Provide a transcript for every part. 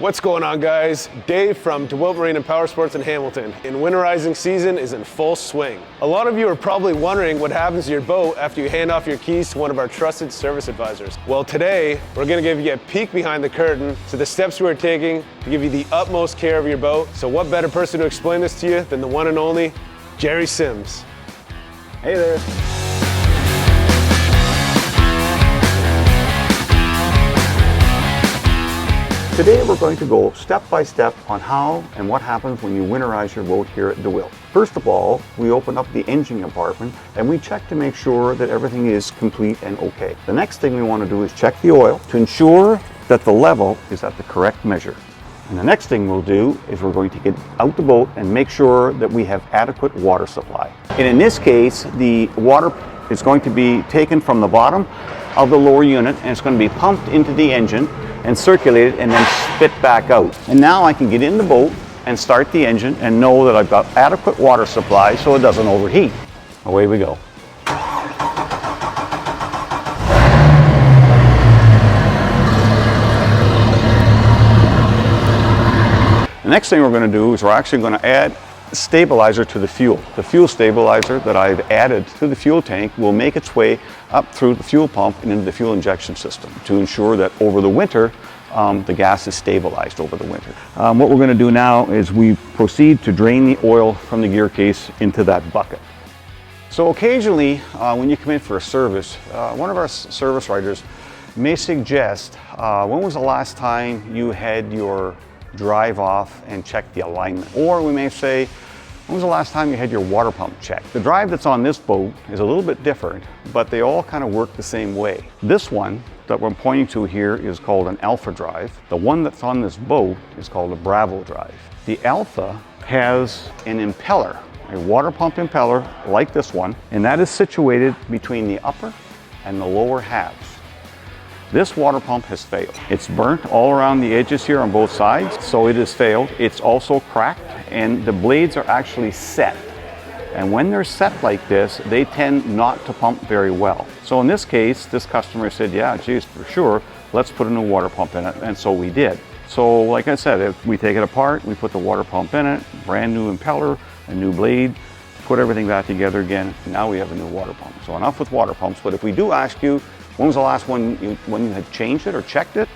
What's going on, guys? Dave from DeWitt Marine and Power Sports in Hamilton. And winterizing season is in full swing. A lot of you are probably wondering what happens to your boat after you hand off your keys to one of our trusted service advisors. Well, today we're going to give you a peek behind the curtain to the steps we're taking to give you the utmost care of your boat. So what better person to explain this to you than the one and only Jerry Sims. Hey there. Today we're going to go step by step on how and what happens when you winterize your boat here at DeWitt. First of all, we open up the engine compartment and we check to make sure that everything is complete and okay. The next thing we want to do is check the oil to ensure that the level is at the correct measure. And the next thing we'll do is we're going to get out the boat and make sure that we have adequate water supply. And in this case, the water is going to be taken from the bottom of the lower unit and it's going to be pumped into the engine and circulated and then spit back out. And now I can get in the boat and start the engine and know that I've got adequate water supply so it doesn't overheat. Away we go. The next thing we're going to do is we're actually going to add stabilizer to the fuel. The fuel stabilizer that I've added to the fuel tank will make its way up through the fuel pump and into the fuel injection system to ensure that over the winter the gas is stabilized over the winter. What we're going to do now is we proceed to drain the oil from the gear case into that bucket. So occasionally when you come in for a service, one of our service writers may suggest when was the last time you had your drive off and check the alignment. Or we may say, when was the last time you had your water pump checked? The drive that's on this boat is a little bit different, but they all kind of work the same way. This one that we're pointing to here is called an Alpha drive. The one that's on this boat is called a Bravo drive. The Alpha has an impeller, a water pump impeller like this one, and that is situated between the upper and the lower halves. This water pump has failed. It's burnt all around the edges here on both sides, so it has failed. It's also cracked, and the blades are actually set. And when they're set like this, they tend not to pump very well. So in this case, this customer said, yeah, geez, for sure, let's put a new water pump in it, and so we did. So like I said, if we take it apart, we put the water pump in it, brand new impeller, a new blade, put everything back together again, and now we have a new water pump. So enough with water pumps, but if we do ask you, when was the last one when you had changed it or checked it?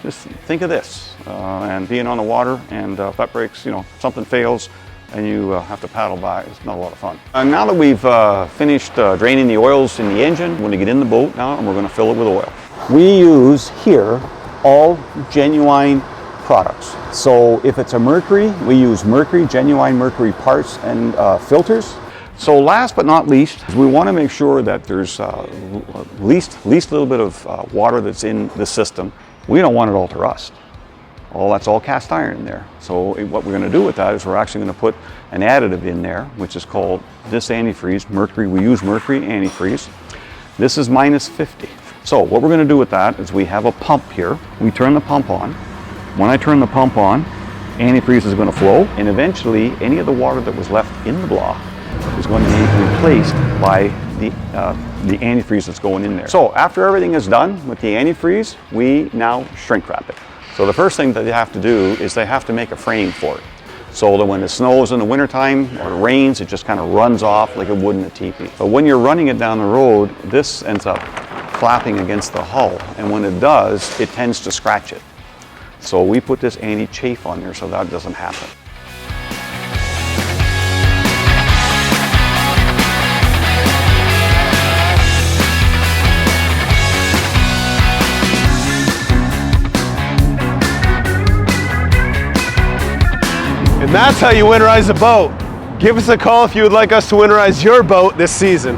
Just think of this, and being on the water and that breaks, something fails and you have to paddle by. It's not a lot of fun. Now that we've finished draining the oils in the engine, we're going to get in the boat now and we're going to fill it with oil. We use here all genuine products. So if it's a Mercury, we use Mercury, genuine Mercury parts and filters. So last but not least, we want to make sure that there's least little bit of water that's in the system. We don't want it all to rust. That's all cast iron in there. So what we're going to do with that is we're actually going to put an additive in there, which is called this antifreeze. Mercury, we use Mercury antifreeze. This is -50. So what we're going to do with that is we have a pump here. We turn the pump on. When I turn the pump on, antifreeze is going to flow, and eventually any of the water that was left in the block is going to be replaced by the antifreeze that's going in there. So after everything is done with the antifreeze, we now shrink wrap it. So the first thing that they have to do is they have to make a frame for it, so that when it snows in the wintertime or it rains, it just kind of runs off like it would in a teepee. But when you're running it down the road, this ends up flapping against the hull, and when it does, it tends to scratch it. So we put this anti-chafe on there so that doesn't happen. And that's how you winterize a boat. Give us a call if you would like us to winterize your boat this season.